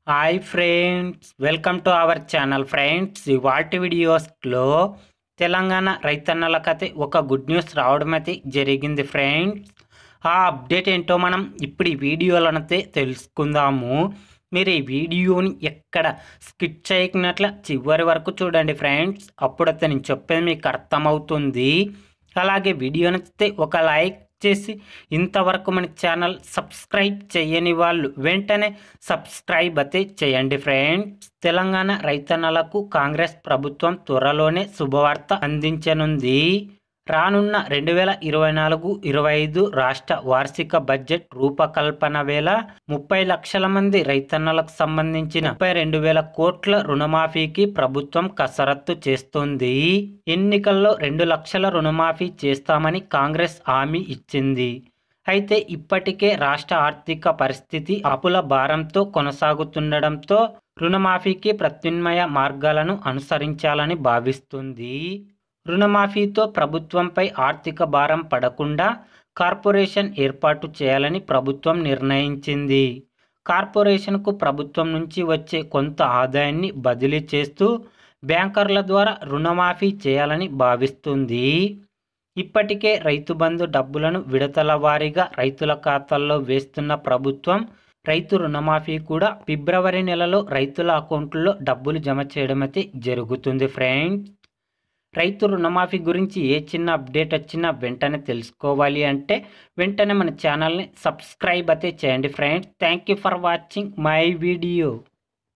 Hi friends, welcome to our channel friends. ఇవాల్టి వీడియోస్లో తెలంగాణ రైతన్నలకైతే ఒక గుడ్ న్యూస్ రావడం అయితే జరిగింది ఫ్రెండ్స్. ఆ అప్డేట్ ఏంటో మనం ఇప్పుడు ఈ వీడియోలనైతే తెలుసుకుందాము. మీరు ఈ వీడియోని ఎక్కడ స్కిప్ చేయకున్నట్ల చివరి వరకు చూడండి ఫ్రెండ్స్. అప్పుడైతే నేను చెప్పేది మీకు అర్థమవుతుంది. అలాగే వీడియో నచ్చితే ఒక లైక్ చేసి ఇంతవరకు మన ఛానల్ సబ్స్క్రైబ్ చేయని వాళ్ళు వెంటనే సబ్స్క్రైబ్ అయితే చేయండి ఫ్రెండ్స్. తెలంగాణ రైతన్నలకు కాంగ్రెస్ ప్రభుత్వం త్వరలోనే శుభవార్త అందించనుంది. రానున్న 2024-25 రాష్ట్ర వార్షిక బడ్జెట్ రూపకల్పన వేళ 30 లక్షల మంది రైతన్నలకు సంబంధించిన 32,000 కోట్ల రుణమాఫీకి ప్రభుత్వం కసరత్తు చేస్తోంది. ఎన్నికల్లో 2 లక్షల రుణమాఫీ చేస్తామని కాంగ్రెస్ హామీ ఇచ్చింది. అయితే ఇప్పటికే రాష్ట్ర ఆర్థిక పరిస్థితి అప్పుల భారంతో కొనసాగుతుండడంతో రుణమాఫీకి ప్రత్యామ్నాయ మార్గాలను అనుసరించాలని భావిస్తుంది. రుణమాఫీతో ప్రభుత్వంపై ఆర్థిక భారం పడకుండా కార్పొరేషన్ ఏర్పాటు చేయాలని ప్రభుత్వం నిర్ణయించింది. కార్పొరేషన్కు ప్రభుత్వం నుంచి వచ్చే కొంత ఆదాయాన్ని బదిలీ చేస్తూ బ్యాంకర్ల ద్వారా రుణమాఫీ చేయాలని భావిస్తుంది. ఇప్పటికే రైతు బంధు డబ్బులను విడతల వారీగా రైతుల ఖాతాల్లో వేస్తున్న ప్రభుత్వం రైతు రుణమాఫీ కూడా ఫిబ్రవరి నెలలో రైతుల అకౌంట్లో డబ్బులు జమ చేయడం అయితే జరుగుతుంది ఫ్రెండ్స్. రైతు రుణమాఫీ గురించి ఏ చిన్న అప్డేట్ వచ్చినా వెంటనే తెలుసుకోవాలి అంటే వెంటనే మన ఛానల్ని సబ్స్క్రైబ్ అయితే చేయండి friends. Thank you for watching my video.